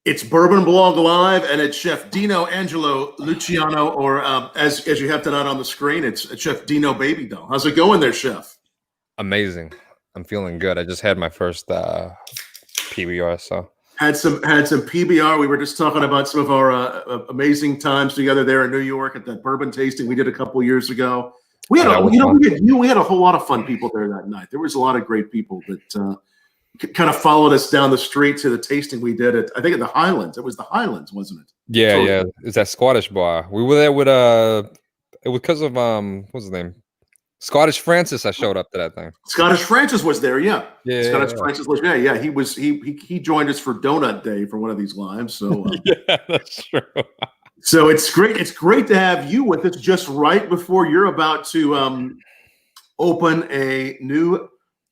It's Bourbon Blog Live, and it's Chef Dino Angelo Luciano, or as you have tonight on the screen, it's Chef Dino Baby Doll. How's it going there, Chef? Amazing. I'm feeling good. I just had my first PBR, so had some PBR. We were just talking about some of our amazing times together there in New York at that bourbon tasting we did a couple years ago. We had we had a whole lot of fun people there that night. There was a lot of great people that kind of followed us down the street to the tasting we did at, I think, at the Highlands. It was the Highlands, wasn't it? Yeah, yeah. It's that Scottish bar. We were there with it was because of what's his name? Scottish Francis. I showed up to that thing. Scottish Francis was there, yeah. Francis was, yeah. He joined us for Donut Day for one of these lives. So yeah, that's true. So it's great. It's great to have you with us just right before you're about to open a new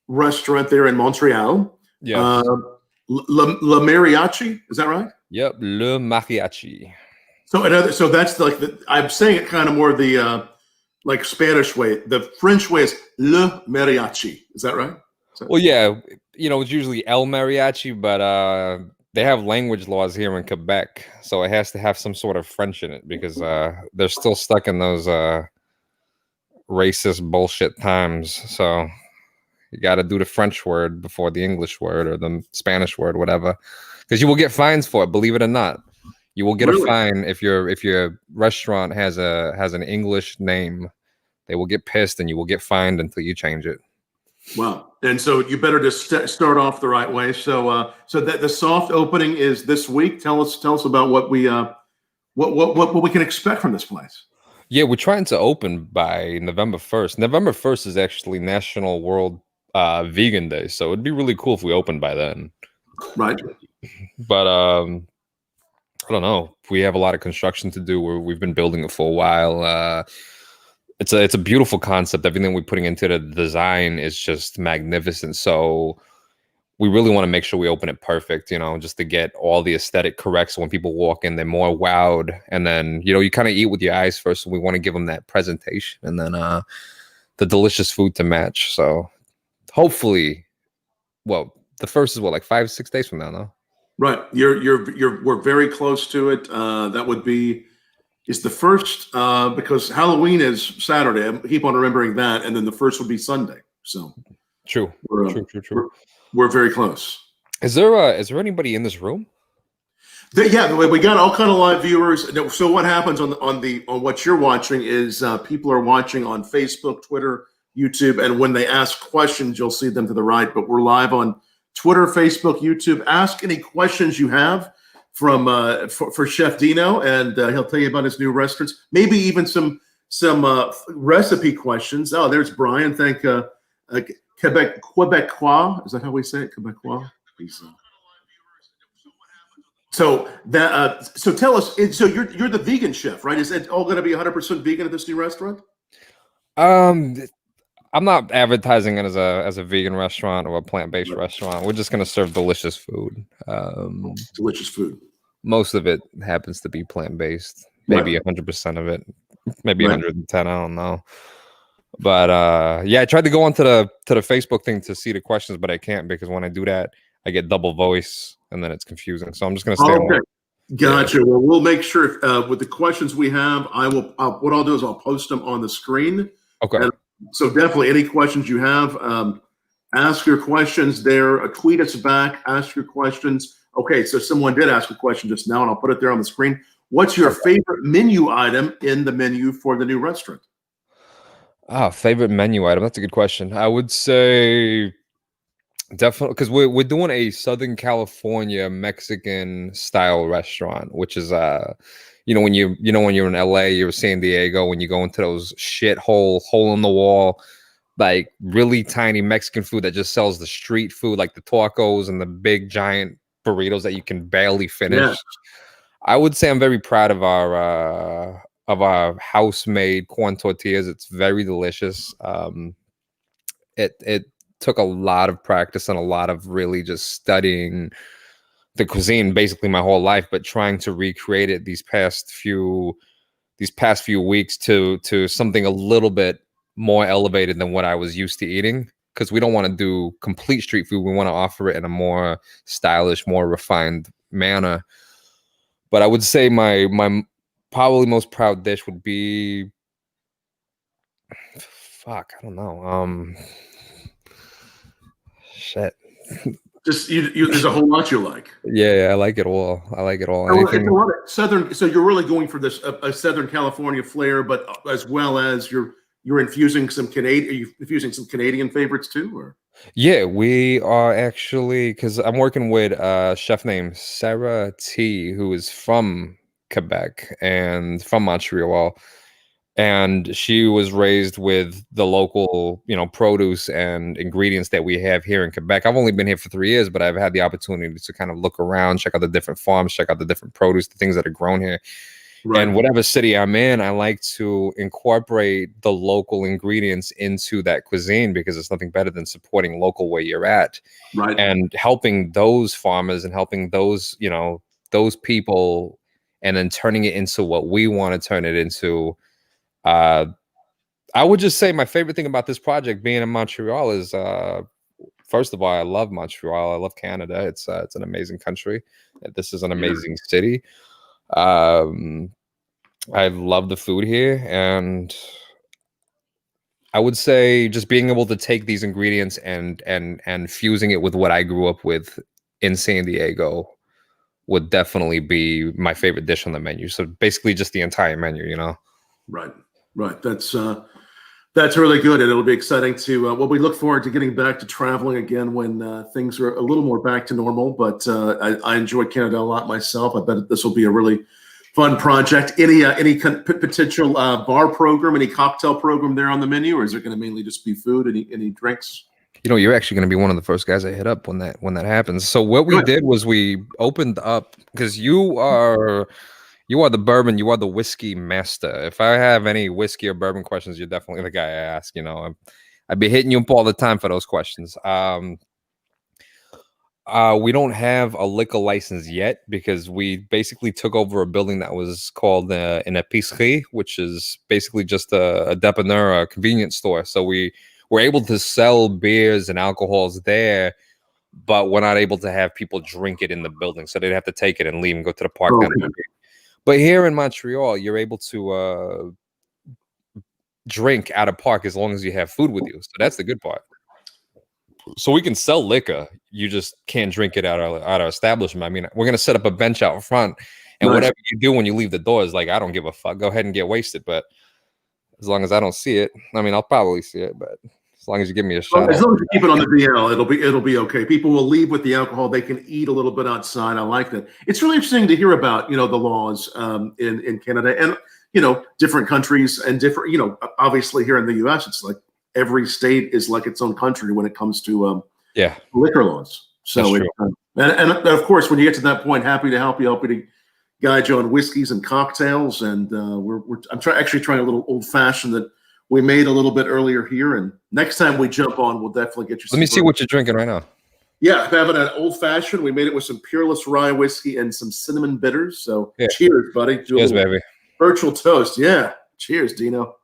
restaurant there in Montreal. Yeah. La Mariachi, is that right? Yep, Le Mariachi. So that's like I'm saying it kind of more the like Spanish way. The French way is Le Mariachi. Is that right? Well, yeah, it's usually El Mariachi, but they have language laws here in Quebec, so it has to have some sort of French in it because they're still stuck in those racist bullshit times. So you got to do the French word before the English word or the Spanish word, whatever, because you will get fines for it. Believe it or not, you will get a fine if your restaurant has an English name. They will get pissed and you will get fined until you change it. Wow! And so you better just start off the right way. So that the soft opening is this week. Tell us about what we can expect from this place. Yeah, we're trying to open by November 1st. November 1st is actually National World Vegan Day, so it'd be really cool if we opened by then. Right. But I don't know. We have a lot of construction to do. We've been building it for a while. It's a beautiful concept. Everything we're putting into the design is just magnificent. So we really want to make sure we open it perfect, just to get all the aesthetic correct. So when people walk in, they're more wowed. And then, you kind of eat with your eyes first. So we want to give them that presentation and then the delicious food to match. So hopefully, well, the first is like 5-6 days from now, no? Right. We're very close to it. That would be, it's the first because Halloween is Saturday. I keep on remembering that. And then the first would be Sunday. So true. We're very close. Is there anybody in this room? Yeah, we got all kind of live viewers. So what happens on what you're watching is people are watching on Facebook, Twitter, YouTube, and when they ask questions, you'll see them to the right. But we're live on Twitter, Facebook, YouTube. Ask any questions you have from for Chef Dino, and he'll tell you about his new restaurants. Maybe even some recipe questions. Oh, there's Brian. Thank Quebecois. Is that how we say it? Quebecois. So tell us. So you're the vegan chef, right? Is it all going to be 100% vegan at this new restaurant? I'm not advertising it as a vegan restaurant or a plant-based restaurant. We're just going to serve delicious food. Delicious food. Most of it happens to be plant-based. Maybe 100% of it. Maybe 110. I don't know. But yeah, I tried to go onto the Facebook thing to see the questions, but I can't because when I do that, I get double voice and then it's confusing. So I'm just going to stay. Okay. Gotcha. Yeah. Well, we'll make sure with the questions we have, what I'll do is I'll post them on the screen. Okay. And so definitely any questions you have, ask your questions there. Tweet us back. Ask your questions. Okay. So someone did ask a question just now, and I'll put it there on the screen. What's your favorite menu item in the menu for the new restaurant? Favorite menu item. That's a good question. I would say definitely because we're doing a Southern California Mexican style restaurant, which is when you're in LA, you're San Diego, when you go into those hole in the wall, like really tiny Mexican food that just sells the street food, like the tacos and the big giant burritos that you can barely finish. Yeah. I would say I'm very proud of our house-made corn tortillas. It's very delicious. It took a lot of practice and a lot of really just studying the cuisine basically my whole life, but trying to recreate it these past few weeks to something a little bit more elevated than what I was used to eating. Because we don't want to do complete street food. We want to offer it in a more stylish, more refined manner. But I would say my probably most proud dish would be, fuck, I don't know. Shit. Just there's a whole lot you like. Yeah, I like it all. I like it all. So it's Anything. a lot of southern. So you're really going for this a Southern California flair, but as well as you're infusing some Canadian. Are you infusing some Canadian favorites too, or? Yeah, we are actually, because I'm working with a chef named Sarah T, who is from Quebec and from Montreal. And she was raised with the local, produce and ingredients that we have here in Quebec. I've only been here for 3 years, but I've had the opportunity to kind of look around, check out the different farms, check out the different produce, the things that are grown here. Right. And whatever city I'm in, I like to incorporate the local ingredients into that cuisine, because it's nothing better than supporting local where you're at, Right. and helping those farmers and helping those, those people, and then turning it into what we want to turn it into. I would just say my favorite thing about this project being in Montreal is, first of all, I love Montreal. I love Canada. It's an amazing country. This is an amazing city. I love the food here, and I would say just being able to take these ingredients and fusing it with what I grew up with in San Diego would definitely be my favorite dish on the menu. So basically just the entire menu, Right. That's really good, and it'll be exciting to. Well, we look forward to getting back to traveling again when things are a little more back to normal. But I enjoy Canada a lot myself. I bet this will be a really fun project. Any potential bar program, any cocktail program there on the menu, or is it going to mainly just be food? Any drinks? You're actually going to be one of the first guys I hit up when that happens. So what we did was we opened up, because you are the bourbon, you are the whiskey master. If I have any whiskey or bourbon questions, you're definitely the guy I ask. I'd be hitting you up all the time for those questions. We don't have a liquor license yet, because we basically took over a building that was called an épicerie, which is basically just a dépanneur, a convenience store. So we were able to sell beers and alcohols there, but we're not able to have people drink it in the building. So they'd have to take it and leave and go to the park. But here in Montreal, you're able to drink at a park as long as you have food with you. So that's the good part. So we can sell liquor. You just can't drink it at our establishment. I mean, we're going to set up a bench out front, and whatever you do when you leave the doors, like, I don't give a fuck. Go ahead and get wasted. But as long as I don't see it, I mean, I'll probably see it, but as long as you give me a shot. As long as you keep it on the BL, it'll be okay. People will leave with the alcohol. They can eat a little bit outside. I like that. It's really interesting to hear about, the laws in Canada and, different countries and different, obviously here in the US, it's like every state is like its own country when it comes to liquor laws. So, and of course, when you get to that point, happy to help you to guide you on whiskeys and cocktails. And I'm actually trying a little old fashioned that we made a little bit earlier here, and next time we jump on, we'll definitely get you. Let me see what you're drinking right now. Yeah, I'm having an old fashioned. We made it with some Peerless rye whiskey and some cinnamon bitters. So cheers, buddy. Cheers, baby. Virtual toast. Yeah. Cheers, Dino.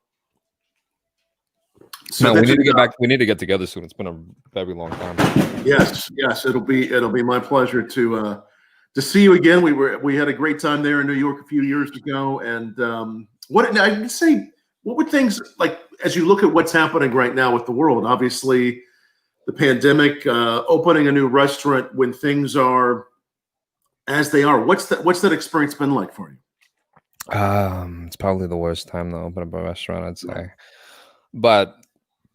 So we need to get back. We need to get together soon. It's been a very long time. Yes. It'll be my pleasure to see you again. We had a great time there in New York a few years ago, and what I would say. What would things like, as you look at what's happening right now with the world, obviously the pandemic, opening a new restaurant when things are as they are, what's that experience been like for you? It's probably the worst time to open up a restaurant, I'd say. But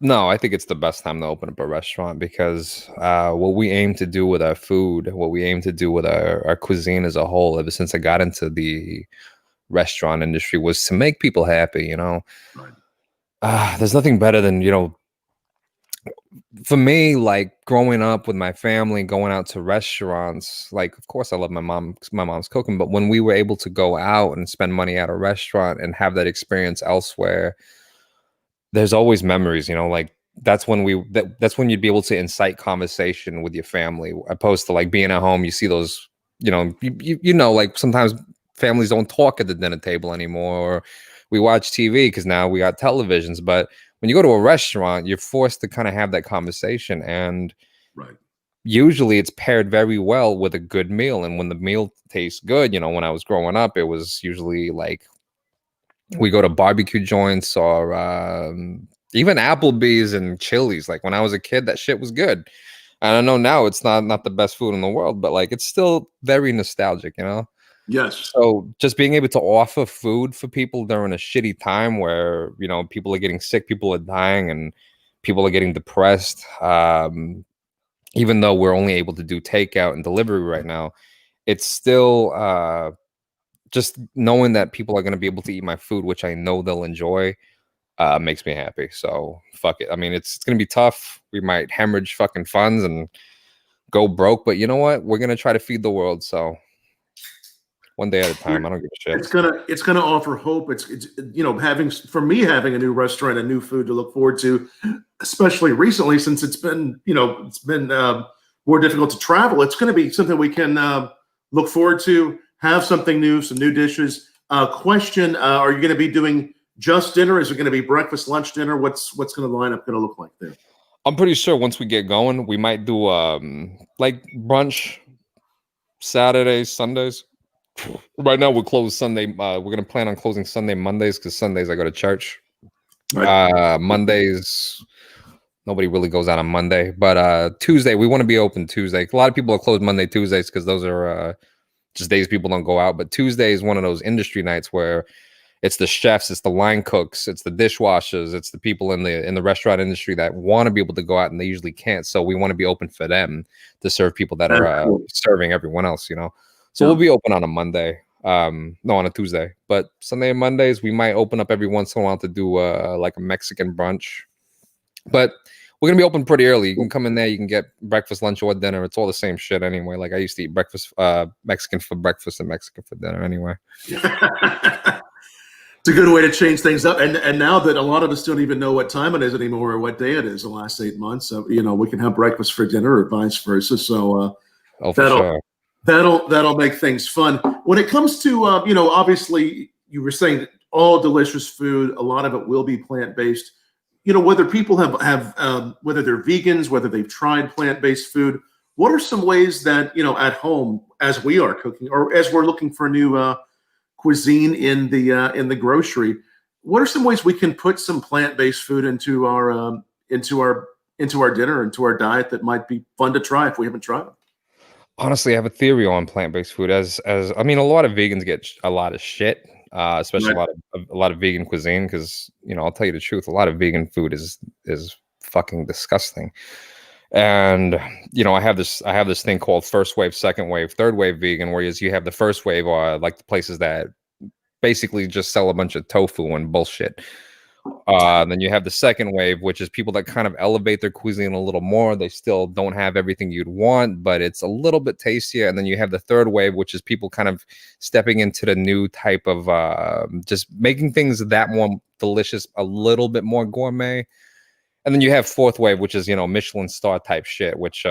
no, I think it's the best time to open up a restaurant, because what we aim to do with our food, what we aim to do with our cuisine as a whole, ever since I got into the restaurant industry, was to make people happy. There's nothing better than, for me, like growing up with my family, going out to restaurants, like, of course I love my mom's cooking, but when we were able to go out and spend money at a restaurant and have that experience elsewhere, there's always memories, like that's when that's when you'd be able to incite conversation with your family, opposed to like being at home. You see those, like sometimes families don't talk at the dinner table anymore, or we watch TV because now we got televisions. But when you go to a restaurant, you're forced to kind of have that conversation. And usually it's paired very well with a good meal. And when the meal tastes good, when I was growing up, it was usually like we go to barbecue joints or even Applebee's and Chili's. Like when I was a kid, that shit was good. And I know now it's not the best food in the world, but like it's still very nostalgic. Yes. So just being able to offer food for people during a shitty time where, people are getting sick, people are dying, and people are getting depressed. Even though we're only able to do takeout and delivery right now, it's still just knowing that people are going to be able to eat my food, which I know they'll enjoy, makes me happy. So fuck it. I mean, it's going to be tough. We might hemorrhage fucking funds and go broke, but you know what? We're going to try to feed the world. So one day at a time. I don't give a shit. It's gonna offer hope. It's having a new restaurant and new food to look forward to, especially recently since it's been more difficult to travel. It's going to be something we can look forward to. Have something new, some new dishes. Question: are you going to be doing just dinner? Is it going to be breakfast, lunch, dinner? What's going to line up going to look like there? I'm pretty sure once we get going, we might do like brunch Saturdays, Sundays. Right now we're closed Sunday. We're gonna plan on closing Sunday, Mondays, because Sundays I go to church. Right. Mondays, nobody really goes out on Monday, but Tuesday we want to be open Tuesday. A lot of people are closed Monday, Tuesdays because those are just days people don't go out. But Tuesday is one of those industry nights where it's the chefs, it's the line cooks, it's the dishwashers, it's the people in the restaurant industry that want to be able to go out and they usually can't. So we want to be open for them to serve people that are serving everyone else. So we'll be open on a Monday, on a Tuesday, but Sunday and Mondays, we might open up every once in a while to do like a Mexican brunch, but we're going to be open pretty early. You can come in there, you can get breakfast, lunch, or dinner. It's all the same shit anyway. Like I used to eat Mexican for breakfast and Mexican for dinner anyway. It's a good way to change things up. And now that a lot of us don't even know what time it is anymore or what day it is the last 8 months, so, we can have breakfast for dinner or vice versa. So for sure. That'll make things fun. When it comes to, obviously you were saying that all delicious food, a lot of it will be plant-based. Whether people have whether they're vegans, whether they've tried plant-based food, what are some ways that, at home, as we are cooking or as we're looking for new cuisine in the grocery, what are some ways we can put some plant-based food into our dinner, into our diet that might be fun to try if we haven't tried it? Honestly, I have a theory on plant-based food. As I mean, a lot of vegans get a lot of shit, especially Right. a lot of vegan cuisine. Because I'll tell you the truth, a lot of vegan food is fucking disgusting. And I have this thing called first wave, second wave, third wave vegan. Whereas you have the first wave are like the places that basically just sell a bunch of tofu and bullshit. Then you have the second wave, which is people that kind of elevate their cuisine a little more. They still don't have everything you'd want, but it's a little bit tastier. And then you have the third wave, which is people kind of stepping into the new type of just making things that more delicious, a little bit more gourmet. And then you have fourth wave, which is, Michelin star type shit, which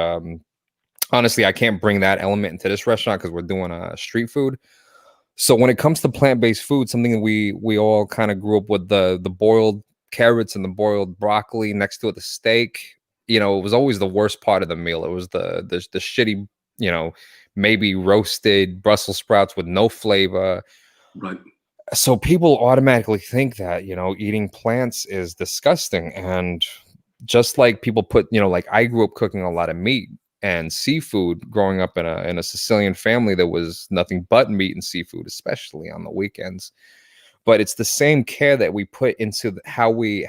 honestly, I can't bring that element into this restaurant because we're doing street food. So when it comes to plant-based food, something that we all kind of grew up with, the boiled carrots and the boiled broccoli next to it, the steak, it was always the worst part of the meal. It was the shitty, maybe roasted Brussels sprouts with no flavor. Right. So people automatically think that, eating plants is disgusting. And just like people put, like I grew up cooking a lot of meat and seafood growing up in a Sicilian family. There was nothing but meat and seafood, especially on the weekends. But it's the same care that we put into how we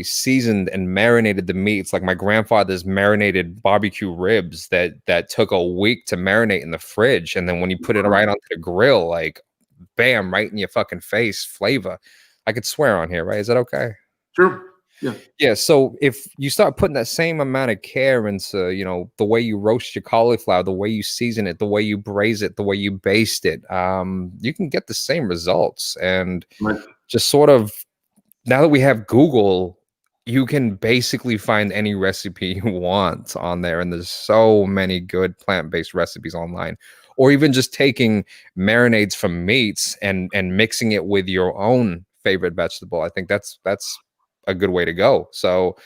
seasoned and marinated the meats. Like my grandfather's marinated barbecue ribs that took a week to marinate in the fridge, and then when you put it right onto the grill, like bam, right in your fucking face, flavor. I could swear on here, right? Is that okay? Sure. Yeah. So if you start putting that same amount of care into, the way you roast your cauliflower, the way you season it, the way you braise it, the way you baste it, you can get the same results. And just sort of, now that we have Google, you can basically find any recipe you want on there. And there's so many good plant-based recipes online. Or even just taking marinades from meats and mixing it with your own favorite vegetable. I think that's a good way to go. So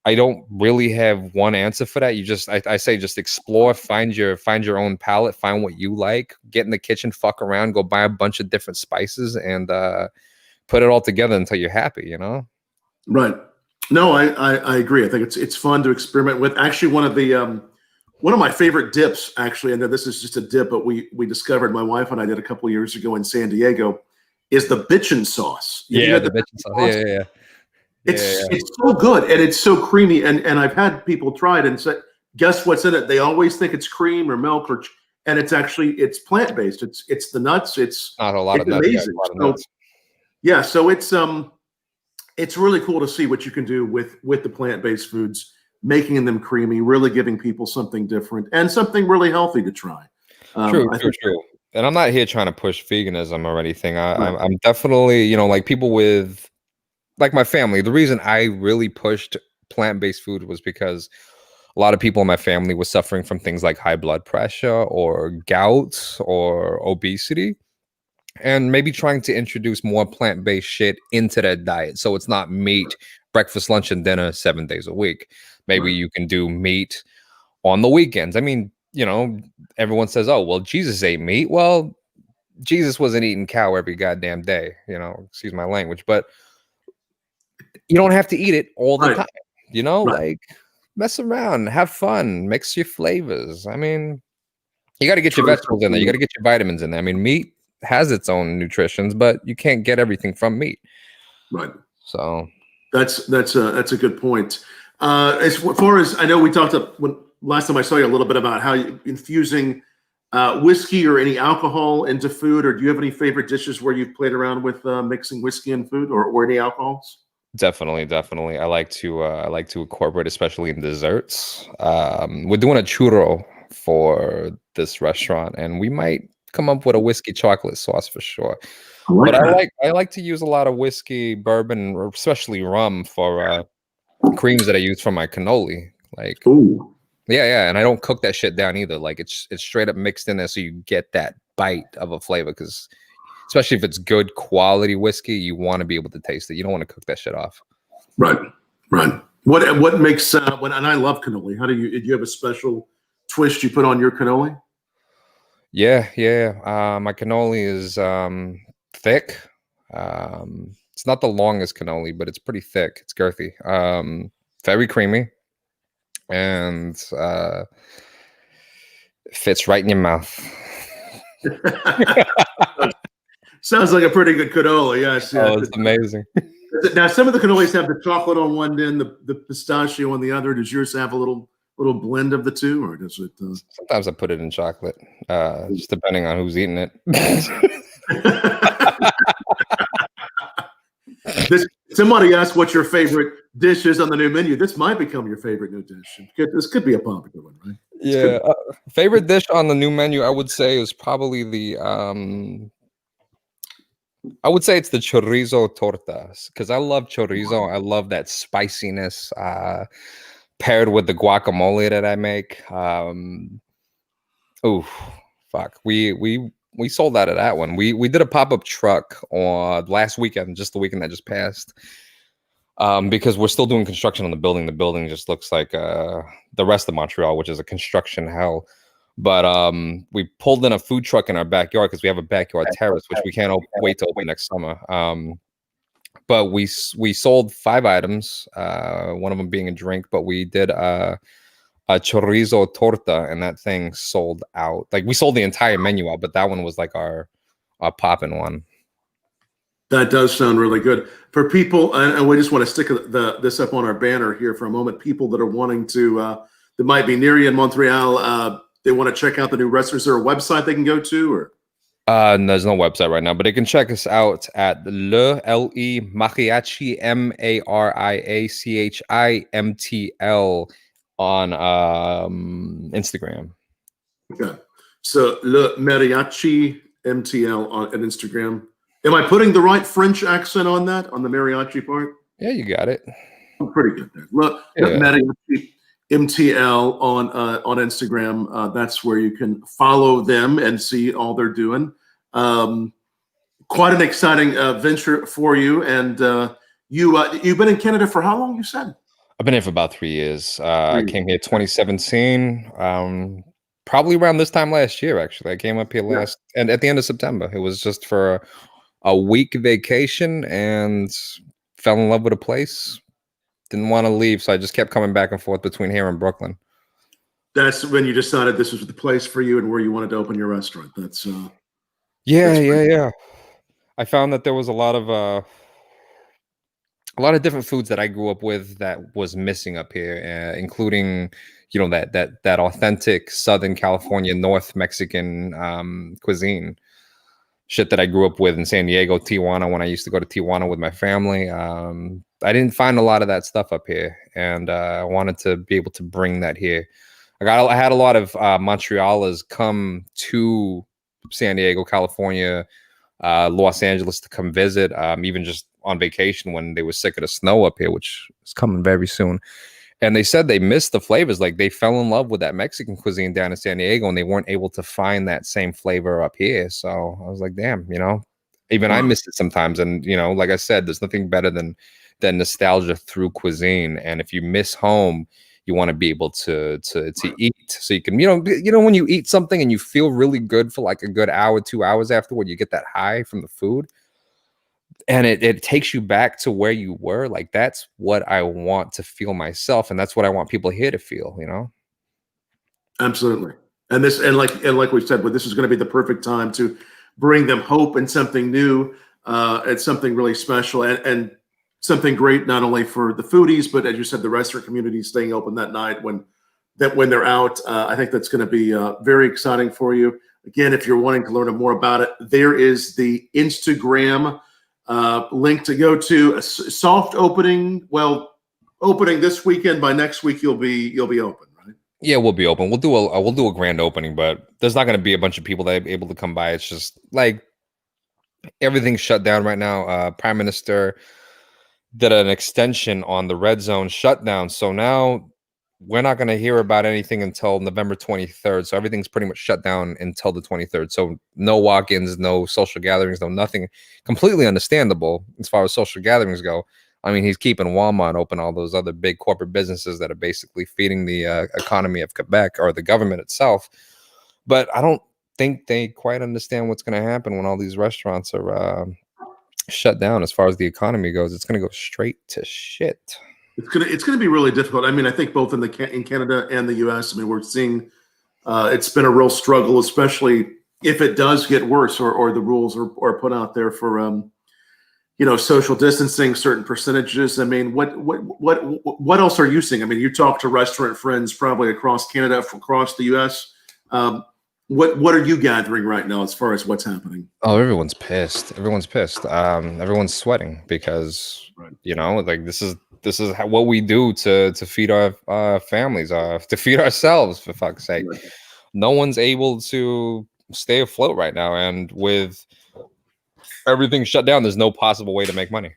I don't really have one answer for that. You just, I say, just explore, find your own palette, find what you like, get in the kitchen, fuck around, go buy a bunch of different spices, and put it all together until you're happy. You know? Right. No, I agree. I think it's fun to experiment with. Actually, one of my favorite dips, actually, and this is just a dip, but we discovered, my wife and I did a couple of years ago in San Diego, is the bitchin sauce. Yeah, the bitchin sauce. Yeah. It's so good and it's so creamy. And I've had people try it and say, guess what's in it? They always think it's cream or milk and it's plant based. It's the nuts. It's not a lot of nuts. Amazing. So it's really cool to see what you can do with the plant based foods, making them creamy, really giving people something different and something really healthy to try. True. And I'm not here trying to push veganism or anything. I'm definitely, like people with, like my family, the reason I really pushed plant-based food was because a lot of people in my family were suffering from things like high blood pressure or gout or obesity, and maybe trying to introduce more plant-based shit into their diet. So it's not meat, breakfast, lunch, and dinner 7 days a week. Maybe you can do meat on the weekends. I mean, everyone says, oh, well, Jesus ate meat. Well, Jesus wasn't eating cow every goddamn day, excuse my language, but you don't have to eat it all the time, like mess around, have fun, mix your flavors. I mean, you got to get your vegetables in there. You got to get your vitamins in there. I mean, meat has its own nutritions, but you can't get everything from meat. Right. So that's a good point. As far as I know, we talked last time I saw you a little bit about how you infusing whiskey or any alcohol into food, or do you have any favorite dishes where you've played around with mixing whiskey and food or any alcohols? Definitely. I like to incorporate, especially in desserts. We're doing a churro for this restaurant, and we might come up with a whiskey chocolate sauce for sure. I like to use a lot of whiskey, bourbon, or especially rum for creams that I use for my cannoli. Like, ooh. Yeah, and I don't cook that shit down either. Like it's straight up mixed in there, so you get that bite of a flavor. Because especially if it's good quality whiskey, you want to be able to taste it. You don't want to cook that shit off. Right. What makes and I love cannoli. Do you have a special twist you put on your cannoli? Yeah. My cannoli is thick. It's not the longest cannoli, but it's pretty thick. It's girthy. Very creamy. And fits right in your mouth. Sounds like a pretty good cannoli. Yes. Oh, it's amazing. Now, some of the cannolis have the chocolate on one end, the pistachio on the other. Does yours have a little blend of the two, or does it? Sometimes I put it in chocolate, just depending on who's eating it. Somebody asked what your favorite dish is on the new menu. This might become your favorite new dish. This could be a popular one, right? Yeah. Favorite dish on the new menu, I would say, is probably the I would say it's the chorizo tortas, because I love chorizo. I love that spiciness paired with the guacamole that I make. Fuck. We sold out of that one. We did a pop-up truck on last weekend, just the weekend that just passed. Because we're still doing construction on the building. The building just looks like the rest of Montreal, which is a construction hell. But we pulled in a food truck in our backyard because we have a backyard terrace, which we can't wait to open next summer. But we sold 5 items, one of them being a drink. But we did a chorizo torta, and that thing sold out. Like, we sold the entire menu out, but that one was like our poppin' one. That does sound really good for people, and we just want to stick this up on our banner here for a moment. People that are wanting to, that might be near you in Montreal, they want to check out the new restaurant. Is there a website they can go to, or? There's no website right now, but they can check us out at Mariachi MARIACHIMTL on Instagram. Okay, so Le Mariachi MTL on Instagram. Am I putting the right French accent on that, on the mariachi part? Yeah, you got it. I'm pretty good there. Look, Mariachi MTL on Instagram. That's where you can follow them and see all they're doing. Quite an exciting venture for you. And you've been in Canada for how long, you said? I've been here for about 3 years. I 3 years. came here 2017, probably around this time last year. Actually, I came up here Yeah. and at the end of September. It was just for a week vacation and fell in love with a place. Didn't want to leave, so I just kept coming back and forth between here and Brooklyn. That's when you decided this was the place for you and where you wanted to open your restaurant. That's Yeah, great. yeah. I found that there was a lot of different foods that I grew up with that was missing up here, including that authentic Southern California North Mexican cuisine shit that I grew up with in San Diego, Tijuana, when I used to go to Tijuana with my family. I didn't find a lot of that stuff up here, and I wanted to be able to bring that here. I had a lot of Montrealers come to San Diego, California, Los Angeles to come visit, even just on vacation when they were sick of the snow up here, which is coming very soon. And they said they missed the flavors. Like they fell in love with that Mexican cuisine down in San Diego, and they weren't able to find that same flavor up here. So I was like, damn, even I miss it sometimes. And like I said, there's nothing better than nostalgia through cuisine. And if you miss home, you want to be able to eat, so you can when you eat something and you feel really good for like a good hour, 2 hours afterward, you get that high from the food. And it takes you back to where you were. Like that's what I want to feel myself, and that's what I want people here to feel. Absolutely. And like we said, but this is going to be the perfect time to bring them hope and something new, and something really special, and something great not only for the foodies, but as you said, the restaurant community staying open that night when they're out. I think that's going to be very exciting for you. Again, if you're wanting to learn more about it, there is the Instagram link to go to. A soft opening. Well, opening this weekend. By next week, you'll be open, right? Yeah, we'll be open. We'll do a grand opening, but there's not going to be a bunch of people that are able to come by. It's just like everything's shut down right now. Prime Minister did an extension on the red zone shutdown, so now we're not going to hear about anything until November 23rd. So everything's pretty much shut down until the 23rd. So no walk-ins, no social gatherings, no nothing. Completely understandable as far as social gatherings go. I mean, he's keeping Walmart open, all those other big corporate businesses that are basically feeding the economy of Quebec or the government itself. But I don't think they quite understand what's going to happen when all these restaurants are shut down. As far as the economy goes, it's going to go straight to shit. It's gonna be really difficult. I mean, I think both in Canada and the U.S. I mean, we're seeing it's been a real struggle, especially if it does get worse or the rules are put out there for social distancing, certain percentages. I mean, what else are you seeing? I mean, you talk to restaurant friends probably across Canada, across the U.S. What are you gathering right now as far as what's happening? Oh, everyone's pissed. Everyone's pissed. Everyone's sweating because like this is what we do to feed our families, to feed ourselves, for fuck's sake. Right. No one's able to stay afloat right now, and with everything shut down, there's no possible way to make money.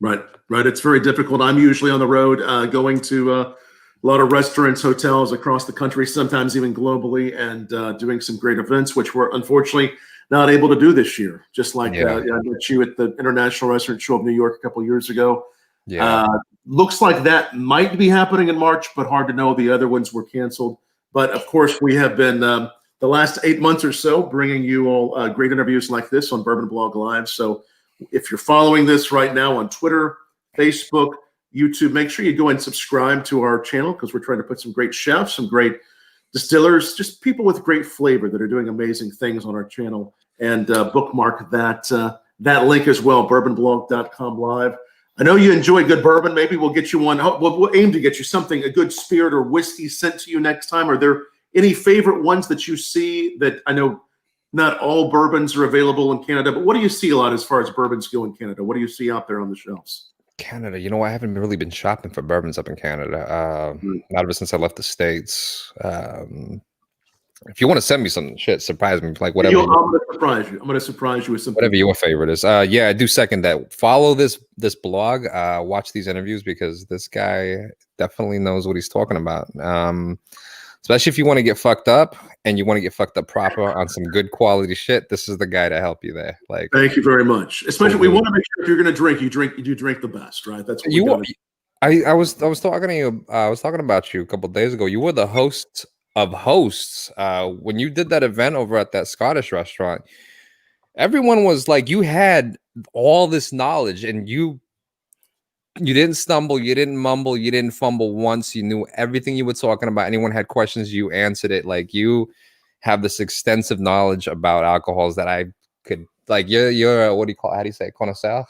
Right. It's very difficult. I'm usually on the road, going to a lot of restaurants, hotels across the country, sometimes even globally, and doing some great events, which we're unfortunately not able to do this year. Just like I met you at the International Restaurant Show of New York a couple of years ago. Yeah. Looks like that might be happening in March, but hard to know. The other ones were canceled. But of course, we have been the last 8 months or so bringing you all great interviews like this on Bourbon Blog Live. So if you're following this right now on Twitter, Facebook, YouTube, make sure you go and subscribe to our channel, because we're trying to put some great chefs, some great distillers, just people with great flavor that are doing amazing things on our channel. And bookmark that link as well, bourbonblog.com live. I know you enjoy good bourbon. Maybe we'll get you one. We'll aim to get you something, a good spirit or whiskey sent to you next time. Are there any favorite ones that you see? That I know not all bourbons are available in Canada, but what do you see a lot as far as bourbons go in Canada? What do you see out there on the shelves? Canada, I haven't really been shopping for bourbons up in Canada. Not ever since I left the States. If you want to send me some shit, surprise me, like whatever. I'm going to surprise you with something. Whatever your favorite is. Yeah, I do second that. Follow this blog. Watch these interviews, because this guy definitely knows what he's talking about. Especially if you want to get fucked up and you want to get fucked up proper on some good quality shit. This is the guy to help you there. Like, thank you very much. Especially, we want to make sure if you're going to drink, you do drink the best, right? That's what I was talking to you. I was talking about you a couple days ago. You were the host of hosts when you did that event over at that Scottish restaurant. Everyone was like, you had all this knowledge, and you didn't stumble, you didn't mumble, you didn't fumble once. You knew everything you were talking about. Anyone had questions, you answered it. Like, you have this extensive knowledge about alcohols that I could like. You're what do you call? How do you say connoisseur?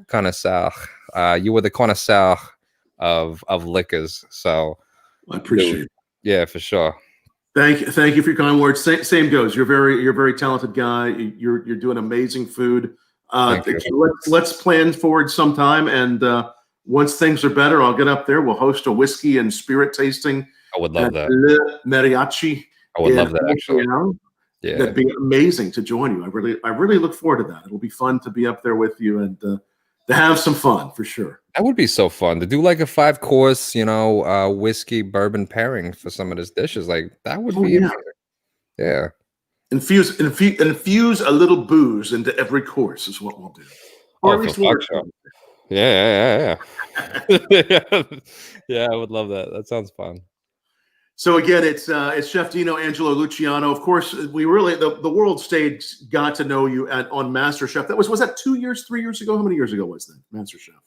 Connoisseur. You were the connoisseur of liquors. So I appreciate it. Yeah, for sure. Thank you for your kind words. Same goes. You're a very talented guy. You're doing amazing food. Let's plan forward sometime, and once things are better, I'll get up there. We'll host a whiskey and spirit tasting. I would love that. Mariachi. I would love that, actually. Yeah, that'd be amazing to join you. I really look forward to that. It'll be fun to be up there with you and to have some fun for sure. That would be so fun to do, like a 5-course, whiskey bourbon pairing for some of these dishes. Like, that would be amazing. Yeah. Infuse a little booze into every course is what we'll do. Or at least Yeah. Yeah, I would love that. That sounds fun. So again, it's Chef Dino Angelo Luciano. Of course, we really the world stage got to know you on MasterChef. Was that 2 years, 3 years ago? How many years ago was that MasterChef?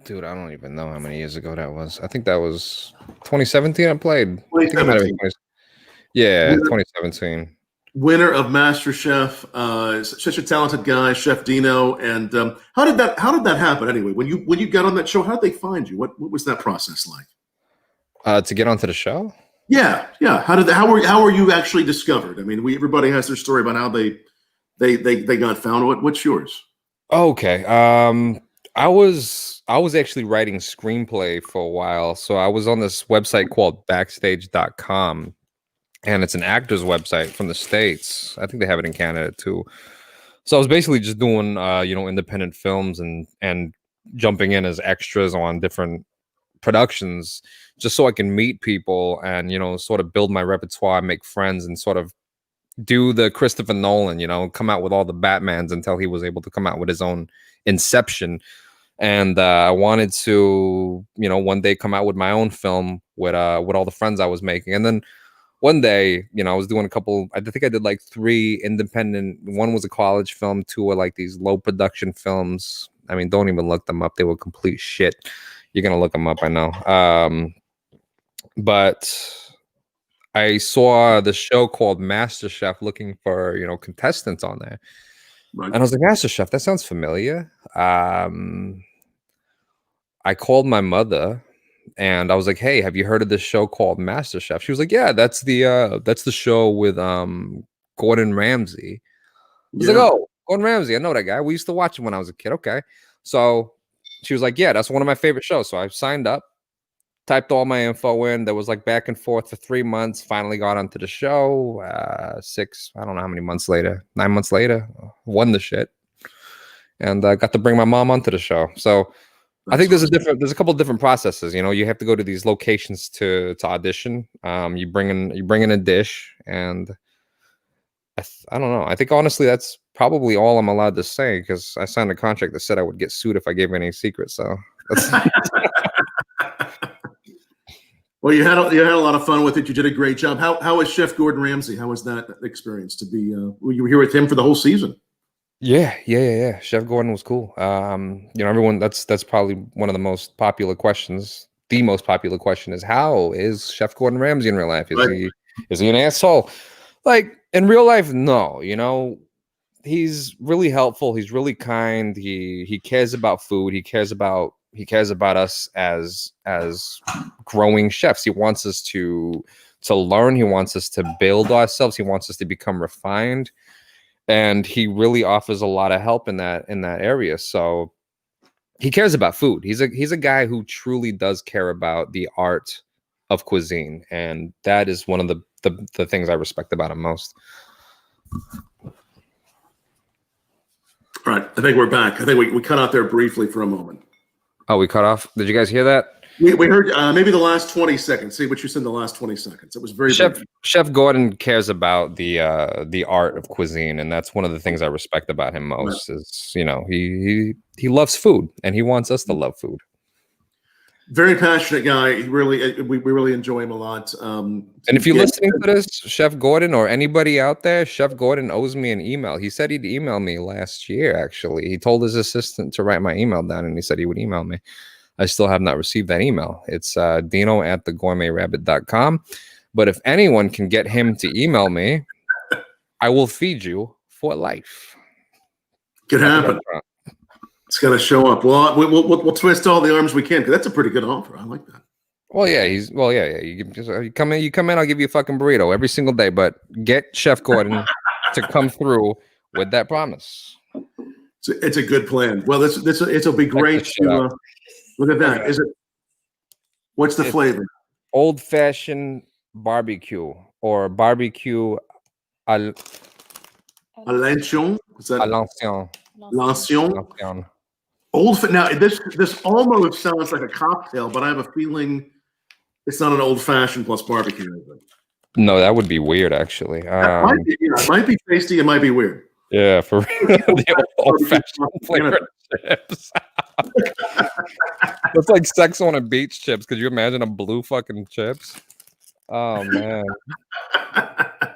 Dude, I don't even know how many years ago that was. I think that was 2017. I played. 2017. Yeah, 2017. Winner of MasterChef, such a talented guy, Chef Dino. And how did that happen anyway? When you got on that show, how did they find you? What was that process like? To get onto the show? Yeah. How were you actually discovered? I mean, everybody has their story about how they got found. What's yours? Okay. I was actually writing screenplay for a while. So I was on this website called backstage.com, and it's an actor's website from the States. I think they have it in Canada too. So I was basically just doing independent films and jumping in as extras on different productions, just so I can meet people and sort of build my repertoire, make friends, and sort of do the Christopher Nolan, come out with all the Batmans until he was able to come out with his own Inception. And I wanted to, one day come out with my own film with all the friends I was making. And then one day, I was doing I think I did like 3 independent. One was a college film, 2 were like these low production films. I mean, don't even look them up. They were complete shit. You're going to look them up, I know. But I saw the show called MasterChef looking for, contestants on there. Right. And I was like, MasterChef, that sounds familiar. I called my mother and I was like, hey, have you heard of this show called MasterChef? She was like, yeah, that's the show with Gordon Ramsay. I was like, oh, Gordon Ramsay, I know that guy. We used to watch him when I was a kid. Okay. So she was like, yeah, that's one of my favorite shows. So I signed up, typed all my info in. There was like back and forth for 3 months. Finally got onto the show. I don't know how many months later, 9 months later, won the shit. And I got to bring my mom onto the show. So I think there's a couple of different processes. You have to go to these locations to audition. You bring in a dish, and I don't know. I think honestly that's probably all I'm allowed to say, because I signed a contract that said I would get sued if I gave any secrets. So well, you had a lot of fun with it. You did a great job. How was Chef Gordon Ramsay? How was that experience to be? You were here with him for the whole season. Yeah. Chef Gordon was cool. Everyone, that's probably one of the most popular questions. The most popular question is, how is Chef Gordon Ramsay in real life? Is he an asshole? Like, in real life, no. He's really helpful. He's really kind. He cares about food. He cares about us as growing chefs. He wants us to learn. He wants us to build ourselves. He wants us to become refined. And he really offers a lot of help in that area. So he cares about food. He's a guy who truly does care about the art of cuisine, and that is one of the things I respect about him most. All right, I think we're back. I think we cut out there briefly for a moment. Oh, we cut off. Did you guys hear that? We heard maybe the last 20 seconds. See what you said in the last 20 seconds. It was very Chef Gordon cares about the art of cuisine, and that's one of the things I respect about him most. Is he loves food, and he wants us to love food. Very passionate guy. He really, we really enjoy him a lot. And if you're listening to this, Chef Gordon or anybody out there, Chef Gordon owes me an email. He said he'd email me last year, actually. He told his assistant to write my email down, and he said he would email me. I still have not received that email. It's dino@thegourmetrabbit.com. But if anyone can get him to email me, I will feed you for life. Could happen. It's got to show up. Well, we'll twist all the arms we can, because that's a pretty good offer. I like that. Well, yeah, You come in. I'll give you a fucking burrito every single day. But get Chef Gordon to come through with that promise. It's a good plan. Well, it'll be great to look at that. Is it? What's the flavor? Old fashioned barbecue or barbecue à l'ancienne. L'ancienne. Now this almost sounds like a cocktail, but I have a feeling it's not an old fashioned plus barbecue. No, that would be weird, actually. It might be tasty. It might be weird. Yeah, for real. The old fashioned flavored chips. That's like sex on a beach chips. Could you imagine a blue fucking chips? Oh man.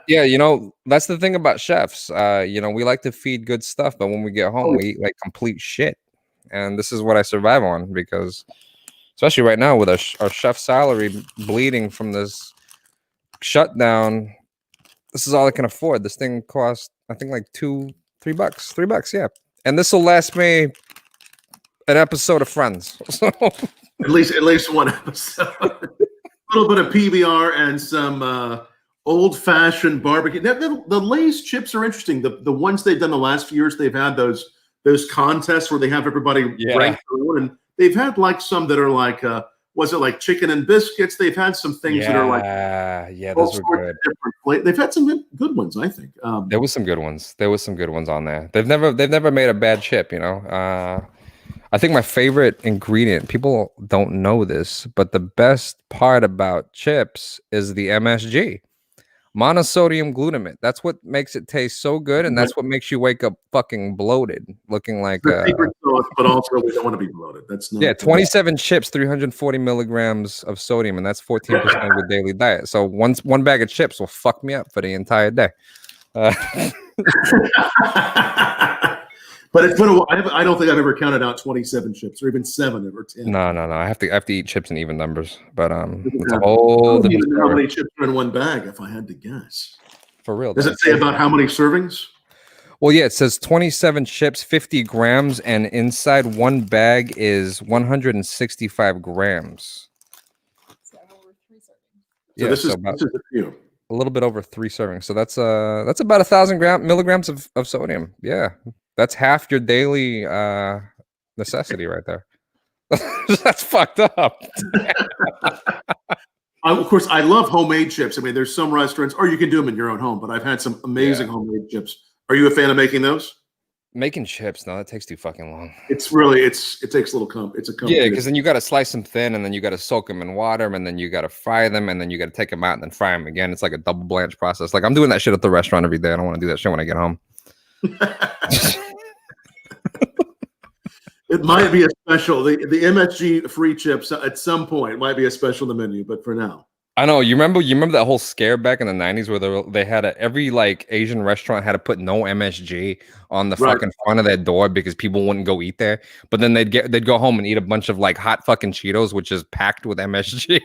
Yeah, that's the thing about chefs. We like to feed good stuff, but when we get home, we eat like complete shit. And this is what I survive on, because especially right now with our chef salary bleeding from this shutdown, this is all I can afford. This thing costs, I think, like $3, yeah. And this will last me an episode of Friends. So at least one episode. A little bit of PBR and some old-fashioned barbecue. The Lay's chips are interesting. The ones they've done the last few years, they've had those contests where they have everybody rank their own, and they've had like some that are like was it like chicken and biscuits? They've had some things that are like those were good. They've had some good ones, I think. There was some good ones. There was some good ones on there. They've never made a bad chip, I think my favorite ingredient, people don't know this, but the best part about chips is the MSG. Monosodium glutamate. That's what makes it taste so good, and that's what makes you wake up fucking bloated, looking like secret sauce, but also we don't want to be bloated. That's not 27 chips, 340 milligrams of sodium, and that's 14% of your daily diet. So one bag of chips will fuck me up for the entire day. But it's been a while. I don't think I've ever counted out 27 chips or even 7 or 10. No. I have to eat chips in even numbers. But it's a whole different story. How many chips are in one bag, if I had to guess? For real. Does it say about how many servings? Well, yeah, it says 27 chips, 50 grams, and inside one bag is 165 grams. So over 3 servings. So this is a few. A little bit over 3 servings. So that's about 1,000 milligrams of sodium. Yeah. That's half your daily necessity right there. That's fucked up. Of course, I love homemade chips. I mean, there's some restaurants, or you can do them in your own home, but I've had some amazing homemade chips. Are you a fan of making those? Making chips? No, that takes too fucking long. It's really, it takes a little it's a yeah, because then you got to slice them thin, and then you got to soak them in water, and then you got to fry them, and then you got to take them out and then fry them again. It's like a double blanch process. Like I'm doing that shit at the restaurant every day. I don't want to do that shit when I get home. It might be a special. The MSG free chips at some point might be a special on the menu, but for now, I know you remember that whole scare back in the 90s where they had every like Asian restaurant had to put no MSG on the fucking front of their door because people wouldn't go eat there. But then they'd go home and eat a bunch of like hot fucking Cheetos, which is packed with MSG.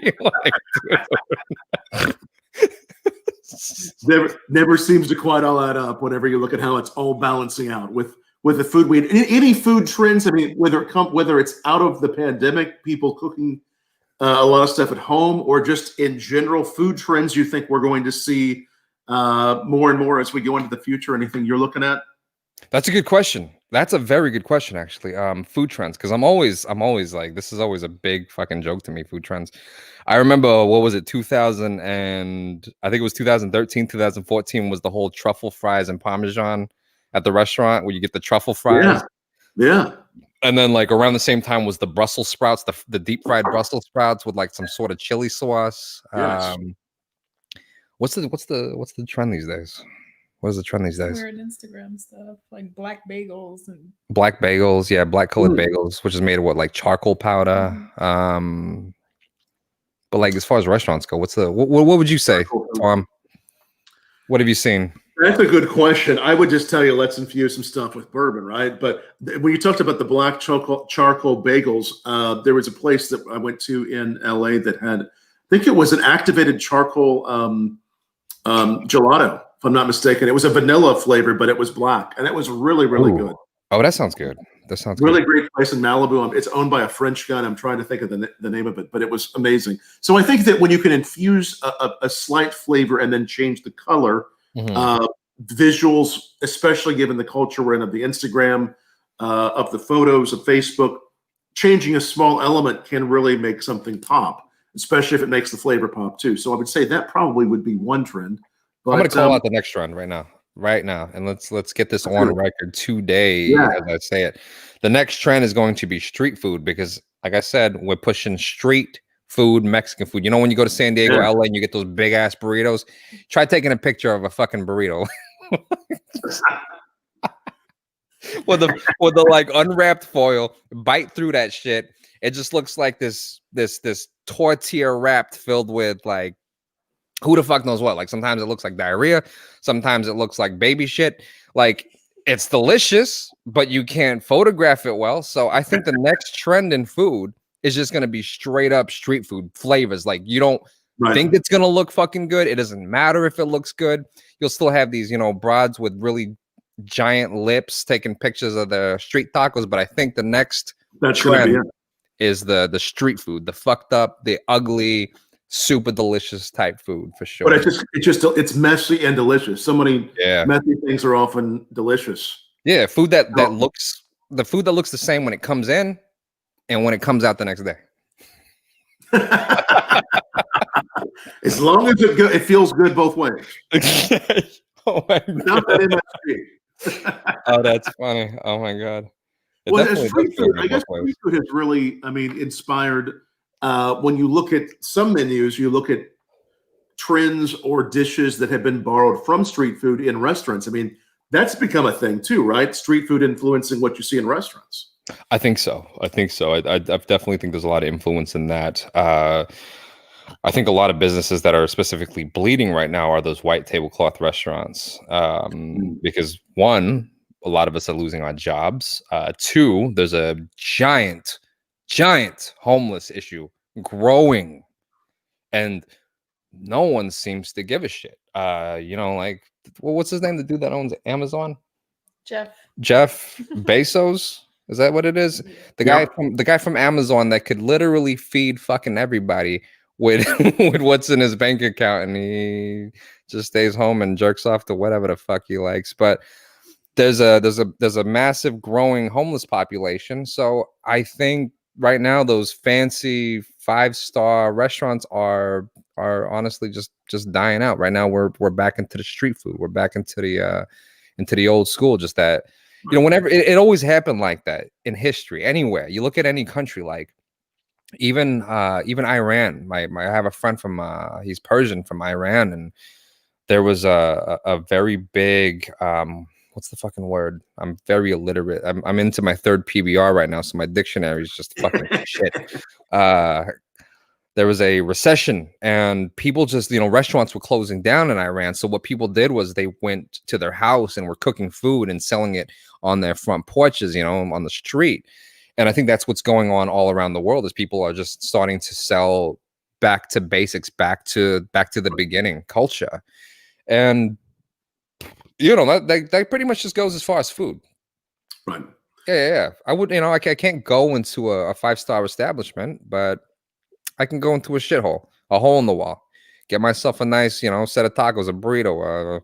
never seems to quite all add up. Whenever you look at how it's all balancing out with the food we eat. Any food trends? I mean, whether it's out of the pandemic, people cooking a lot of stuff at home, or just in general food trends you think we're going to see more and more as we go into the future? Anything you're looking at? That's a good question. That's a very good question, actually. Food trends, because I'm always like, this is always a big fucking joke to me. Food trends. I remember, what was it? 2000 and I think it was 2013, 2014 was the whole truffle fries and Parmesan at the restaurant where you get the truffle fries. Yeah. And then like around the same time was the Brussels sprouts, the deep fried Brussels sprouts with like some sort of chili sauce. Yes. What's the trend these days? What is the trend these days? Weird Instagram stuff like black bagels and Black bagels, yeah, black colored bagels, which is made of what, like charcoal powder. But like as far as restaurants go, what would you say, Tom? What have you seen? That's a good question. I would just tell you, let's infuse some stuff with bourbon, right? But when you talked about the black charcoal bagels, there was a place that I went to in LA that had, I think it was an activated charcoal gelato, if I'm not mistaken. It was a vanilla flavor, but it was black, and it was really, really good. Oh, that sounds good. That sounds really good. Great place in Malibu. It's owned by a French guy. I'm trying to think of the name of it, but it was amazing. So I think that when you can infuse a slight flavor and then change the color, visuals, especially given the culture we're in of the Instagram, of the photos of Facebook, changing a small element can really make something pop, especially if it makes the flavor pop too. So I would say that probably would be one trend. But, I'm going to call out the next trend right now, and let's get this on record today. As I say it, the next trend is going to be street food, because like I said, we're pushing street food, Mexican food. You know, when you go to San Diego, LA, and you get those big ass burritos, try taking a picture of a fucking burrito with the like unwrapped foil, bite through that shit. It just looks like this tortilla wrapped filled with like who the fuck knows what. Like sometimes it looks like diarrhea, sometimes it looks like baby shit. Like it's delicious, but you can't photograph it well. So I think the next trend in food is just going to be straight up street food flavors. Like you don't think it's going to look fucking good. It doesn't matter if it looks good. You'll still have these, you know, broads with really giant lips taking pictures of the street tacos. But I think the next trend is the street food, the fucked up, the ugly, super delicious type food for sure. But it's messy and delicious. So many messy things are often delicious. Yeah, food that looks the same when it comes in and when it comes out the next day. As long as it feels good both ways. Oh my God. Oh, that's funny. Oh my God. Street food, I guess street food has really, inspired. When you look at some menus, you look at trends or dishes that have been borrowed from street food in restaurants. I mean, that's become a thing too, right? Street food influencing what you see in restaurants. I think so. I definitely think there's a lot of influence in that. I think a lot of businesses that are specifically bleeding right now are those white tablecloth restaurants. Because one, a lot of us are losing our jobs. Two, there's a giant homeless issue growing, and no one seems to give a shit. Like, what's his name? The dude that owns Amazon? Jeff Bezos. Is that what it is? The guy from Amazon that could literally feed fucking everybody with with what's in his bank account, and he just stays home and jerks off to whatever the fuck he likes. But there's a massive growing homeless population. So I think right now those fancy 5-star restaurants are honestly just dying out. Right now we're back into the street food. We're back into the old school. Just that, whenever it always happened like that in history. Anywhere you look at any country, like even Iran. I have a friend from he's Persian, from Iran, and there was a very big what's the fucking word? I'm very illiterate. I'm into my third PBR right now, so my dictionary is just fucking shit. There was a recession, and people just, restaurants were closing down in Iran. So what people did was they went to their house and were cooking food and selling it on their front porches, on the street. And I think that's what's going on all around the world, is people are just starting to sell back to basics, back to the beginning culture. And that pretty much just goes as far as food. Right. Yeah. I would, I can't go into a 5-star establishment, but I can go into a shithole, a hole in the wall, get myself a nice, set of tacos, a burrito.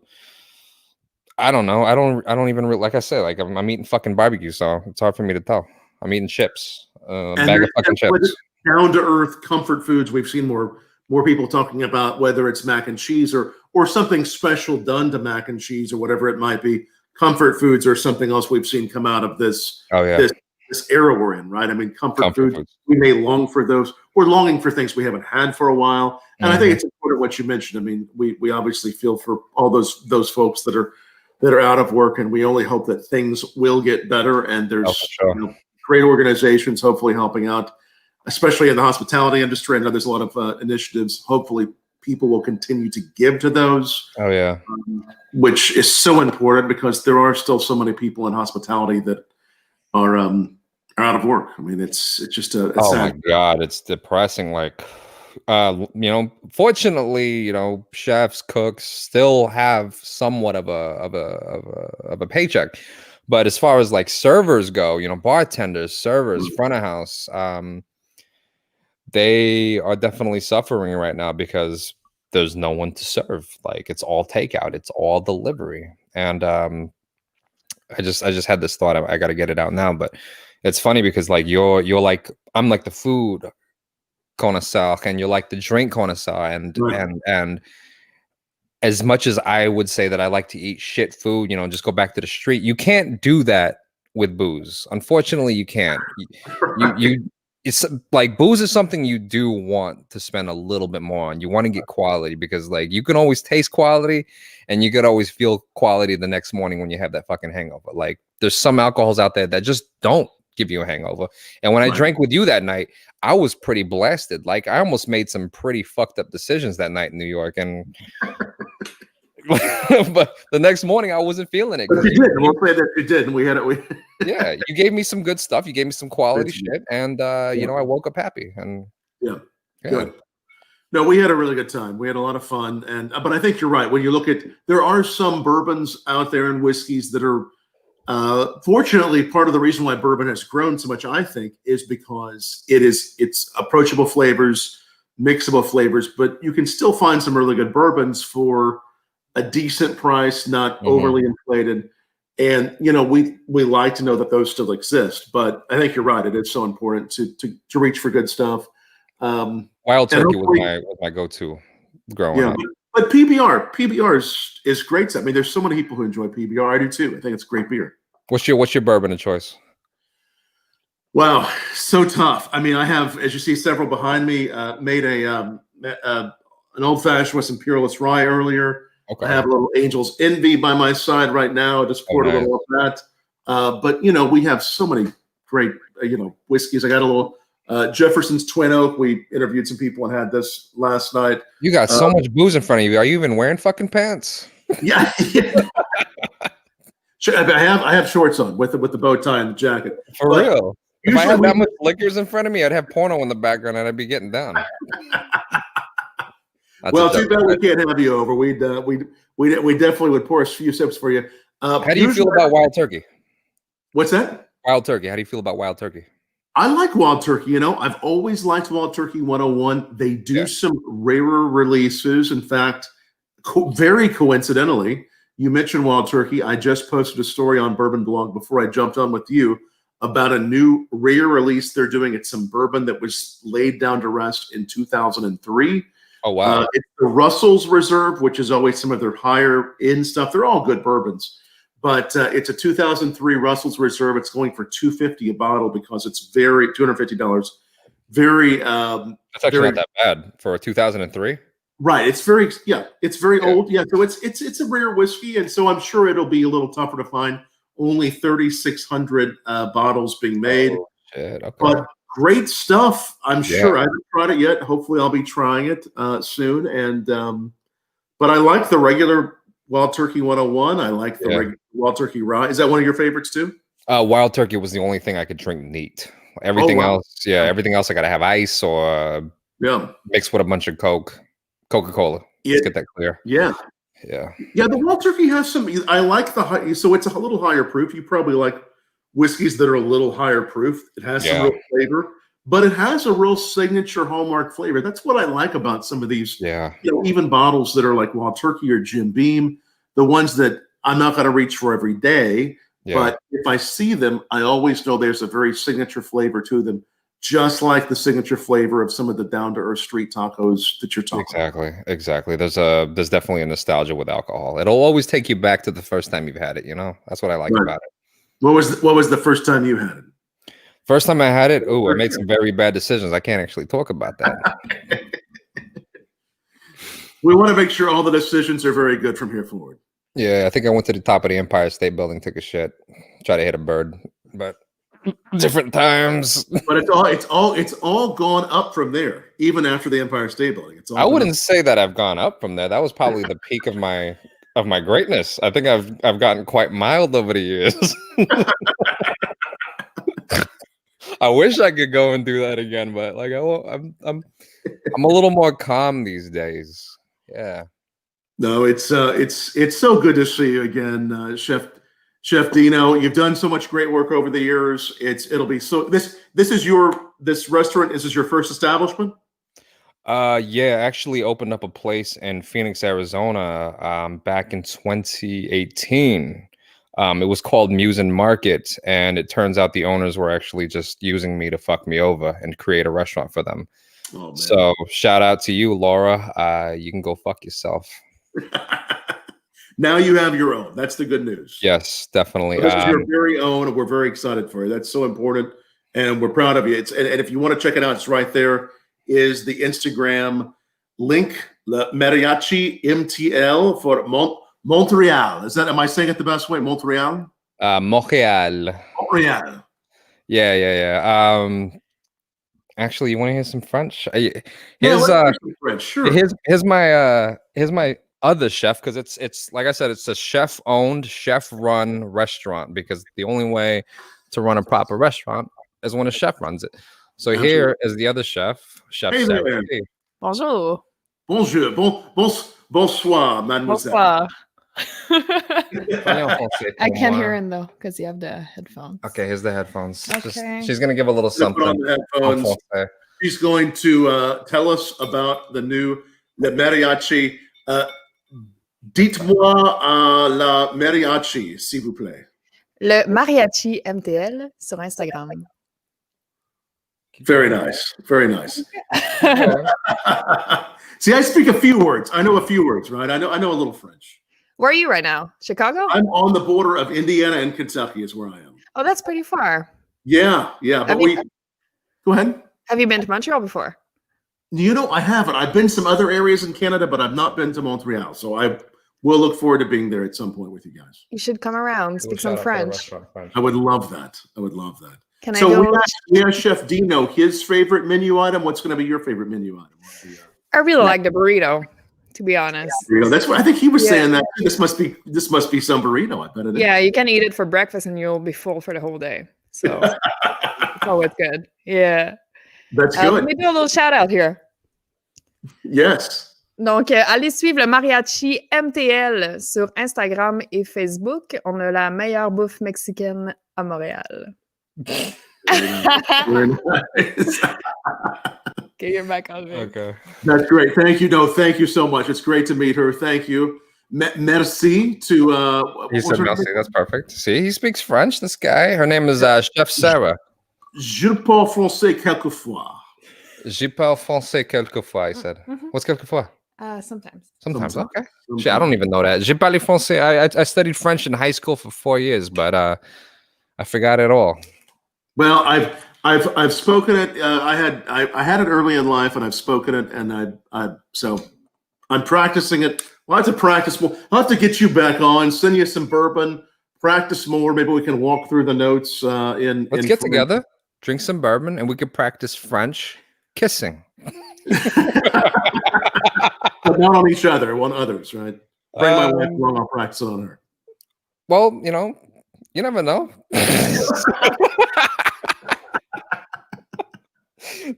I don't know. I don't even like I said, like I'm eating fucking barbecue, so it's hard for me to tell. I'm eating chips, a bag of fucking chips. Down to earth comfort foods. We've seen more people talking about whether it's mac and cheese or something special done to mac and cheese or whatever it might be. Comfort foods or something else we've seen come out of this. Oh yeah. This era we're in, right? I mean, comfort foods. We may long for those. We're longing for things we haven't had for a while, and I think it's important what you mentioned. I mean, we obviously feel for all those folks that are that are out of work, and we only hope that things will get better. And Oh, there's for sure. great organizations hopefully helping out, especially in the hospitality industry. I know there's a lot of initiatives. Hopefully, people will continue to give to those, Oh yeah. which is so important because there are still so many people in hospitality that are out of work. I mean, it's just a Oh sad. my God, it's depressing. Like, fortunately, chefs, cooks still have somewhat of a paycheck. But as far as like servers go, bartenders, servers, front of house, they are definitely suffering right now because there's no one to serve. Like it's all takeout, it's all delivery. And I just had this thought. I got to get it out now, but it's funny because like you're like I'm like the food connoisseur and you're like the drink connoisseur, and Right. and as much as I would say that I like to eat shit food, just go back to the street, you can't do that with booze. Unfortunately, you can't. You it's like booze is something you do want to spend a little bit more on. You want to get quality because like you can always taste quality and you could always feel quality the next morning when you have that fucking hangover. Like there's some alcohols out there that just don't give you a hangover. And when I drank with you that night, I was pretty blasted. Like I almost made some pretty fucked up decisions that night in New York. And but the next morning I wasn't feeling it. But you did. We'll say that you did, and we had it. Yeah, you gave me some good stuff. You gave me some quality shit, and I woke up happy. And Yeah, good. No, we had a really good time. We had a lot of fun, and but I think you're right. When you look at, there are some bourbons out there and whiskeys that are, fortunately, part of the reason why bourbon has grown so much, I think, is because it's approachable flavors, mixable flavors, but you can still find some really good bourbons for a decent price, not overly inflated. And we like to know that those still exist. But I think you're right; it is so important to reach for good stuff. Wild Turkey was my go-to growing up. But PBR is great. I mean, there's so many people who enjoy PBR. I do too. I think it's great beer. What's your bourbon of choice? Wow, so tough. I mean, I have, as you see, several behind me. Made an old-fashioned with some Imperialist rye earlier. Okay. I have a little Angel's Envy by my side right now. I just poured a little of that. But we have so many great whiskeys. I got a little Jefferson's Twin Oak. We interviewed some people and had this last night. You got so much booze in front of you. Are you even wearing fucking pants? Yeah. Sure, I have shorts on with the bow tie and the jacket. For real. If I had that much liquors in front of me, I'd have porno in the background and I'd be getting down. Well, too bad we can't have you over. We definitely would pour a few sips for you. How do you feel about Wild Turkey? What's that? Wild Turkey. How do you feel about Wild Turkey? I like Wild Turkey. I've always liked Wild Turkey 101. They do some rarer releases. In fact, very coincidentally, you mentioned Wild Turkey. I just posted a story on Bourbon Blog before I jumped on with you about a new rare release they're doing. It's some bourbon that was laid down to rest in 2003. Oh, wow. It's the Russell's Reserve, which is always some of their higher end stuff. They're all good bourbons, but it's a 2003 Russell's Reserve. It's going for $250 a bottle because it's $250. Very, that's actually not that bad for a 2003. Right. It's very old. Yeah. So it's a rare whiskey. And so I'm sure it'll be a little tougher to find. Only 3,600 bottles being made. Oh, shit. Okay. But great stuff. I'm sure. I haven't tried it yet. Hopefully I'll be trying it soon. And but I like the regular Wild Turkey 101. I like the regular Wild Turkey rye. Is that one of your favorites too? Wild Turkey was the only thing I could drink neat. Everything else, everything else I gotta have ice or mixed with a bunch of Coca-Cola. Let's get that clear. Yeah. The Wild Turkey has some. I like the high. So it's a little higher proof. You probably like whiskeys that are a little higher proof. It has some real flavor, but it has a real signature hallmark flavor. That's what I like about some of these. Yeah. Even bottles that are like Wild Turkey or Jim Beam, the ones that I'm not going to reach for every day. Yeah. But if I see them, I always know there's a very signature flavor to them, just like the signature flavor of some of the down-to-earth street tacos that you're talking about. Exactly. There's definitely a nostalgia with alcohol. It'll always take you back to the first time you've had it. That's what I like about it. What was the first time you had it? First time I had it, I made some very bad decisions. I can't actually talk about that. We want to make sure all the decisions are very good from here forward. Yeah, I think I went to the top of the Empire State Building, took a shit, try to hit a bird, but different times. But it's all gone up from there, even after the Empire State Building. It's all I gone wouldn't up. say that I've gone up from there. That was probably the peak of my greatness. I think I've gotten quite mild over the years. I wish I could go and do that again, but like I'm a little more calm these days. Yeah. No, it's so good to see you again, Chef Dino. You've done so much great work over the years. It'll be so this restaurant, is this your first establishment? Yeah, I actually opened up a place in Phoenix, Arizona, back in 2018. It was called Muse and Market, and it turns out the owners were actually just using me to fuck me over and create a restaurant for them. Oh, man. So shout out to you, Laura. You can go fuck yourself. Now you have your own. That's the good news. Yes, definitely. So this is your very own, and we're very excited for you. That's so important, and we're proud of you. And if you want to check it out, it's right there. Is the Instagram link, Mariachi MTL for Montreal. Am I saying it the best way? Montreal? Montreal. Montreal. Yeah. Actually, you want to hear some French? Here's French. Sure. Here's my other chef, because it's like I said, it's a chef-owned, chef-run restaurant, because the only way to run a proper restaurant is when a chef runs it. So here is the other chef, Chef Sarah. Bonjour. Bonjour. Bonsoir, mademoiselle. Bonsoir. Français, I can't hear him though, because you have the headphones. Okay, here's the headphones. Okay. She's gonna give a little something. Put on the headphones. She's going to tell us about the mariachi. Dites-moi la mariachi, s'il vous plaît. Le Mariachi MTL sur Instagram. Very nice. Very nice. See, I speak a few words. I know a few words, right? I know a little French. Where are you right now? Chicago? I'm on the border of Indiana and Kentucky is where I am. Oh, that's pretty far. Yeah. But go ahead. Have you been to Montreal before? I haven't. I've been some other areas in Canada, but I've not been to Montreal. So I will look forward to being there at some point with you guys. You should come around, speak some French. I would love that. Can So I go? we asked Chef Dino his favorite menu item. What's going to be your favorite menu item? I really like the burrito, to be honest. That's what I think he was saying. That this must be some burrito. I bet it is. Yeah, you can eat it for breakfast and you'll be full for the whole day. So it's always good. Yeah. That's good. Let me do a little shout out here. Yes. Donc, allez suivre le Mariachi MTL sur Instagram et Facebook. On a la meilleure bouffe mexicaine à Montréal. Very nice. Okay, you're back on me. Okay. That's great. Thank you. No, thank you so much. It's great to meet her. Thank you. Merci to. He said merci. That's perfect. See, he speaks French. This guy. Her name is Chef Sarah. Je parle français quelquefois. Je parle français quelquefois. He said. What's quelquefois? Sometimes. Sometimes. Okay. Shit, I don't even know that. Je parle français. I studied French in high school for 4 years, but I forgot it all. Well, I've spoken it. I had it early in life, and I've spoken it, and so I'm practicing it. Well, I have to practice more. I'll have to get you back on. Send you some bourbon. Practice more. Maybe we can walk through the notes. Let's get together, drink some bourbon, and we could practice French kissing. But not on each other, on others, right? Bring my wife along. I'll practice it on her. Well, you never know.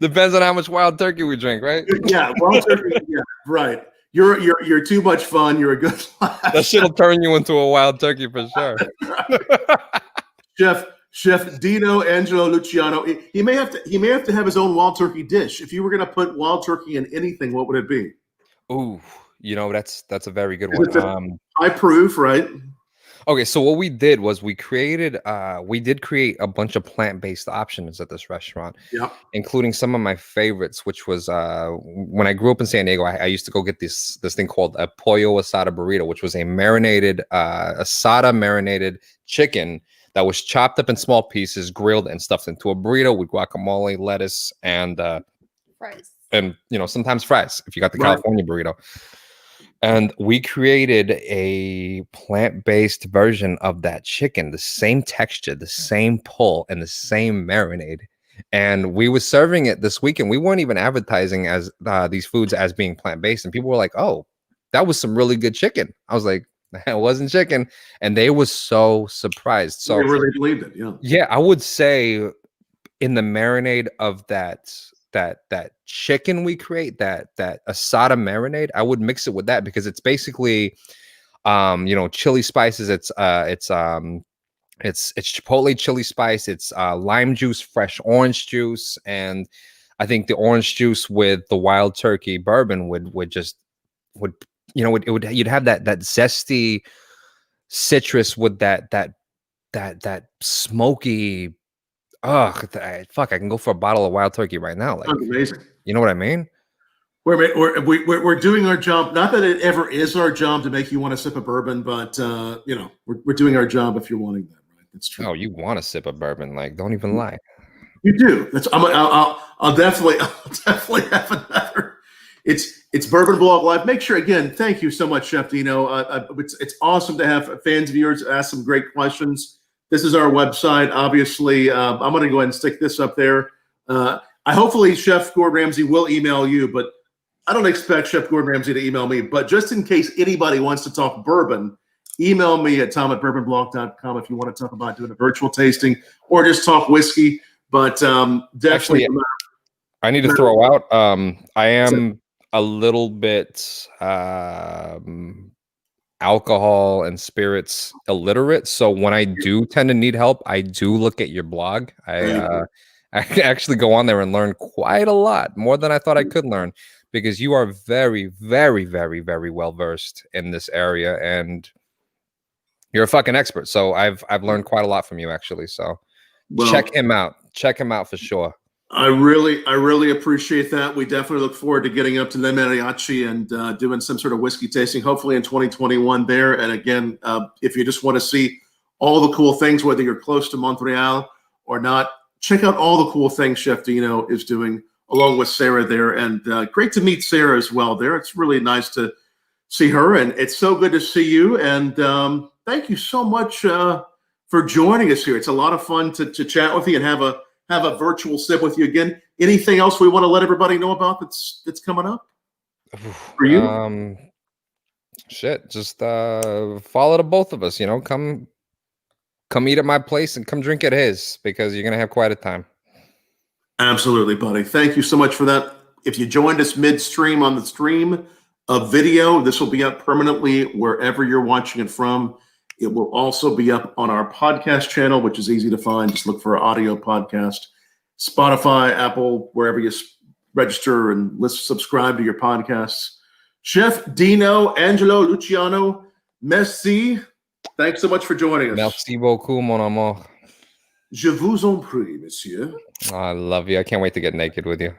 Depends on how much wild turkey we drink, right? Yeah, wild turkey. Yeah, right. You're too much fun. You're a good laugh. That shit'll turn you into a wild turkey for sure. Chef Dino Angelo Luciano. He may have to have his own wild turkey dish. If you were going to put wild turkey in anything, what would it be? Ooh, that's a very good one. High proof, right? Okay, so what we did was we did create a bunch of plant-based options at this restaurant, including some of my favorites, which was when I grew up in San Diego, I used to go get this thing called a pollo asada burrito, which was a asada marinated chicken that was chopped up in small pieces, grilled, and stuffed into a burrito with guacamole, lettuce, and Fries. And sometimes fries if you got the California burrito. And we created a plant-based version of that chicken, the same texture, the same pull, and the same marinade. And we were serving it this weekend. We weren't even advertising as these foods as being plant-based. And people were like, oh, that was some really good chicken. I was like, it wasn't chicken. And they were so surprised. So we really believed it. Yeah. Yeah, I would say in the marinade of that chicken we create, that asada marinade, I would mix it with that because it's basically chili spices. It's chipotle chili spice, it's lime juice, fresh orange juice, and I think the orange juice with the wild turkey bourbon would you'd have that zesty citrus with that smoky. Fuck! I can go for a bottle of wild turkey right now. Like, Sounds amazing. You know what I mean? We're doing our job. Not that it ever is our job to make you want to sip a bourbon, but we're doing our job if you're wanting that. Right? That's true. Oh, you want to sip a bourbon? Like, don't even lie. You do. I'll definitely have another. It's Bourbon Blog Live. Make sure again. Thank you so much, Chef Dino. It's awesome to have fans of yours ask some great questions. This is our website. Obviously, I'm going to go ahead and stick this up there. Hopefully Chef Gordon Ramsay will email you, but I don't expect Chef Gordon Ramsay to email me. But just in case anybody wants to talk bourbon, email me at tom@bourbonblog.com if you want to talk about doing a virtual tasting or just talk whiskey. But definitely, actually, I need to throw out. I am a little bit alcohol and spirits illiterate, so when I do tend to need help, I do look at your blog. I actually go on there and learn quite a lot, more than I thought I could learn, because you are very, very, very, very well versed in this area, and you're a fucking expert. So I've learned quite a lot from you, actually. So check him out. Check him out for sure. I really appreciate that. We definitely look forward to getting up to the Mariachi and doing some sort of whiskey tasting, hopefully in 2021 there. And again, if you just want to see all the cool things, whether you're close to Montreal or not, check out all the cool things Chef Dino is doing along with Sarah there. And great to meet Sarah as well there. It's really nice to see her, and it's so good to see you. And thank you so much for joining us here. It's a lot of fun to chat with you and have a virtual sip with you again. Anything else we want to let everybody know about that's coming up for you? Just follow the both of us. Come eat at my place and come drink at his, because you're gonna have quite a time. Absolutely, buddy. Thank you so much for that. If you joined us midstream on the stream of video, this will be up permanently wherever you're watching it from. It will also be up on our podcast channel, which is easy to find. Just look for our audio podcast, Spotify, Apple, wherever you register and subscribe to your podcasts. Chef Dino Angelo Luciano, merci. Thanks so much for joining us. Merci beaucoup, mon amour. Je vous en prie, monsieur. Oh, I love you. I can't wait to get naked with you.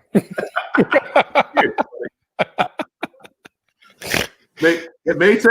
It may take